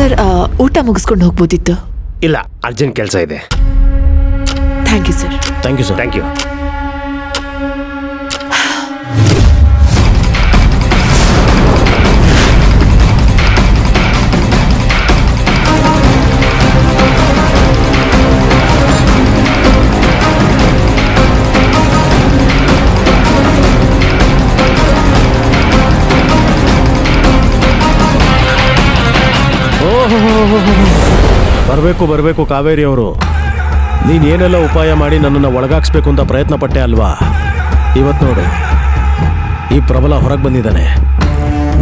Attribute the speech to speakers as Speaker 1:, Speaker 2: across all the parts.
Speaker 1: Sir ಊಟ ಮುಗಿಸ್ಕೊಂಡು ಹೋಗ್ಬೋದಿತ್ತು.
Speaker 2: ಇಲ್ಲ, ಅರ್ಜೆಂಟ್ ಕೆಲಸ ಇದೆ.
Speaker 1: Thank you sir.
Speaker 3: Thank you sir.
Speaker 2: Thank you.
Speaker 3: ಬರಬೇಕು ಕಾವೇರಿ ಅವರು. ನೀನೇನೆಲ್ಲ ಉಪಾಯ ಮಾಡಿ ನನ್ನನ್ನು ಒಳಗಾಕ್ಸ್ಬೇಕು ಅಂತ ಪ್ರಯತ್ನ ಪಟ್ಟೆ ಅಲ್ವಾ? ಇವತ್ತು ನೋಡು, ಈ ಪ್ರಬಲ ಹೊರಗೆ ಬಂದಿದ್ದಾನೆ.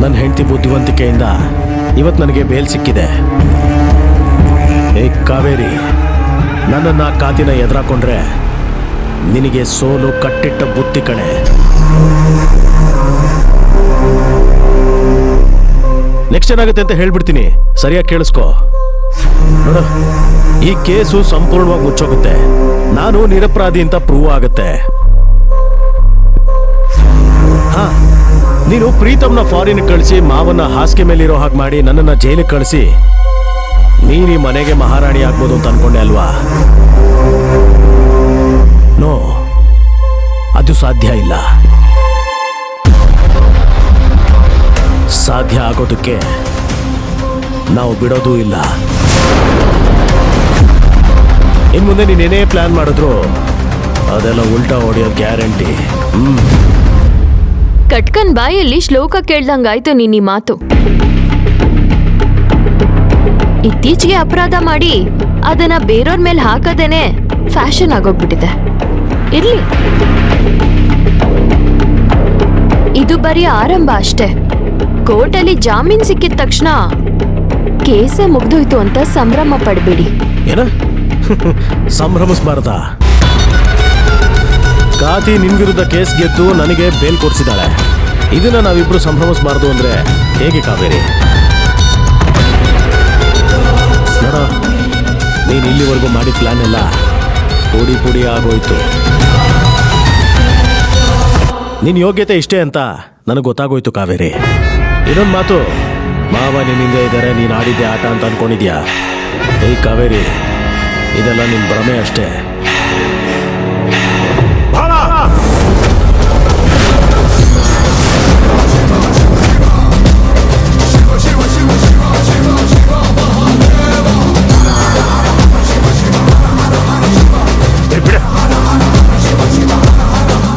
Speaker 3: ನನ್ನ ಹೆಂಡತಿ ಬುದ್ಧಿವಂತಿಕೆಯಿಂದ ಇವತ್ತು ನನಗೆ ಬೇಲ್ ಸಿಕ್ಕಿದೆ. ಏ ಕಾವೇರಿ, ನನ್ನನ್ನು ಕಾತಿನ ಎದುರಾಕೊಂಡ್ರೆ ನಿನಗೆ ಸೋಲು ಕಟ್ಟಿಟ್ಟ ಬುತ್ತಿ ಕಣೆ. ನೆಕ್ಸ್ಟ್ ಏನಾಗುತ್ತೆ ಅಂತ ಹೇಳ್ಬಿಡ್ತೀನಿ, ಸರಿಯಾಗಿ ಕೇಳಿಸ್ಕೊ. ನೋಡು, ಈ ಕೇಸು ಸಂಪೂರ್ಣವಾಗಿ ಮುಚ್ಚೋಗುತ್ತೆ. ನಾನು ನಿರಪರಾಧಿ ಅಂತ ಪ್ರೂವ್ ಆಗುತ್ತೆ. ಹಾ, ನೀನು ಪ್ರೀತಮ್ನ ಫಾರಿನ್ ಕಳಿಸಿ ಮಾವನ್ನ ಹಾಸಿಗೆ ಮೇಲಿರೋ ಹಾಗೆ ಮಾಡಿ ನನ್ನನ್ನ ಜೈಲಿಗೆ ಕಳಿಸಿ ನೀನು ಈ ಮನೆಗೆ ಮಹಾರಾಣಿ ಆಗ್ಬೋದು ಅಂತ ಅನ್ಕೊಂಡೆ ಅಲ್ವಾ? ನೋ, ಅದು ಸಾಧ್ಯ ಇಲ್ಲ. ಸಾಧ್ಯ ಆಗೋದಕ್ಕೆ ನಾವು ಬಿಡೋದೂ ಇಲ್ಲ. ಇನ್ ಮುಂದೆ ನೀನೇನೇ ಪ್ಲಾನ್ ಮಾಡಿದ್ರು ಅದೆಲ್ಲ ಉಲ್ಟಾ ಹೊಡೆಯೋ ಗ್ಯಾರಂಟಿ.
Speaker 4: ಕಟ್ಕನ್ ಬಾಯಲ್ಲಿ ಶ್ಲೋಕ ಕೇಳ್ದಂಗಾಯ್ತು ನೀನ್ ಈ ಮಾತು. ಇತ್ತೀಚೆಗೆ ಅಪರಾಧ ಮಾಡಿ ಅದನ್ನ ಬೇರೆಯವ್ರ ಮೇಲೆ ಹಾಕದೇನೆ ಫ್ಯಾಷನ್ ಆಗೋಗ್ಬಿಟ್ಟಿದೆ. ಇರ್ಲಿ, ಇದು ಬರೀ ಆರಂಭ ಅಷ್ಟೇ. ಕೋರ್ಟಲ್ಲಿ ಜಾಮೀನ್ ಸಿಕ್ಕಿದ ತಕ್ಷಣ ಕೇಸೇ ಮುಗ್ದೋಯ್ತು ಅಂತ ಸಂಭ್ರಮ ಪಡ್ಬೇಡಿ.
Speaker 3: ಏನ ಸಂಭ್ರಮಿಸಬಾರ್ದ? ಕಾತಿ ನಿನ್ ವಿರುದ್ಧ ಕೇಸ್ ಗೆದ್ದು ನನಗೆ ಬೇಲ್ ಕೊಡಿಸಿದಾಳೆ. ಇದನ್ನ ನಾವಿಬ್ರು ಸಂಭ್ರಮಿಸಬಾರ್ದು ಅಂದ್ರೆ ಹೇಗೆ ಕಾವೇರಿ? ನೋಡ, ನೀನು ಇಲ್ಲಿವರೆಗೂ ಮಾಡಿದ ಪ್ಲಾನ್ ಎಲ್ಲ ಪುಡಿ ಪುಡಿ ಆಗೋಯ್ತು. ನಿನ್ ಯೋಗ್ಯತೆ ಇಷ್ಟೇ ಅಂತ ನನಗೆ ಗೊತ್ತಾಗೋಯ್ತು ಕಾವೇರಿ. ಇನ್ನೊಂದು ಮಾತು, ಮಾವ ನಿನ್ನಿಂದ ಇದ್ದಾರೆ, ನೀನು ಆಡಿದ್ದೆ ಆಟ ಅಂತ ಅನ್ಕೊಂಡಿದ್ಯಾ? ಏಯ್ ಕಾವೇರಿ, ಇದೆಲ್ಲ ನಿನ್ ಭ್ರಮೆ ಅಷ್ಟೇ.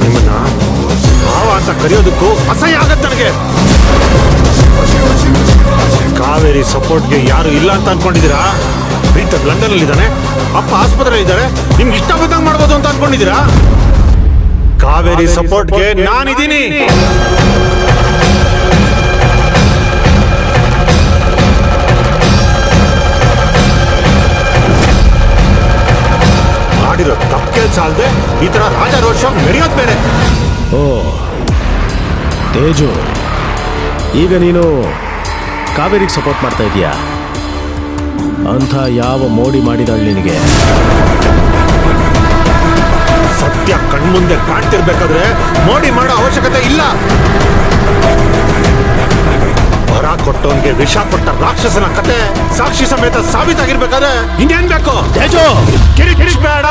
Speaker 2: ನಿಮ್ಮನ್ನ ಭಾವ ಅಂತ ಕರೆಯೋದಕ್ಕೂ ಅಸಹ್ಯ ಆಗತ್ತೆ ನನಗೆ. ಕಾವೇರಿ ಸಪೋರ್ಟ್ಗೆ ಯಾರು ಇಲ್ಲ ಅಂತ ಅನ್ಕೊಂಡಿದ್ದೀರಾ? ಪ್ರೀತ ಲಂಡನ್ ಅಲ್ಲಿ ಇದ್ದಾನೆ, ಅಪ್ಪ ಆಸ್ಪತ್ರೆಯಲ್ಲಿ ಇದ್ದಾರೆ, ನಿಮ್ಗೆ ಇಷ್ಟ ಬಂದಂಗೆ ಮಾಡ್ಬೋದು ಅಂತ ಅನ್ಕೊಂಡಿದ್ದೀರಾ? ಕಾವೇರಿ ಸಪೋರ್ಟ್ಗೆ ನಾನಿದ್ದೀನಿ. ಮಾಡಿರೋ ತಪ್ಪು ಕೆಲಸ ಅಲ್ಲದೆ ಈ ತರ ರಾಜಾರೋಷ ನಡೆಯೋದು ಬೇರೆ.
Speaker 3: ಓ ತೇಜು, ಈಗ ನೀನು ಕಾವೇರಿಗೆ ಸಪೋರ್ಟ್ ಮಾಡ್ತಾ ಇದೀಯಾ? ಅಂಥ ಯಾವ ಮೋಡಿ ಮಾಡಿದಾಳು ನಿನಗೆ?
Speaker 2: ಸತ್ಯ ಕಣ್ಮುಂದೆ ಕಾಣ್ತಿರ್ಬೇಕಾದ್ರೆ ಮೋಡಿ ಮಾಡೋ ಅವಶ್ಯಕತೆ ಇಲ್ಲ. ವರ ಕೊಟ್ಟವನ್ಗೆ ವಿಷ ಕೊಟ್ಟ ರಾಕ್ಷಸನ ಕತೆ ಸಾಕ್ಷಿ ಸಮೇತ ಸಾಬೀತಾಗಿರ್ಬೇಕಾದ್ರೆ ಇನ್ನೇನ್ ಬೇಕು?
Speaker 3: ತೇಜು,
Speaker 2: ಕಿರಿಕಿರಿಸ್ಬೇಡ.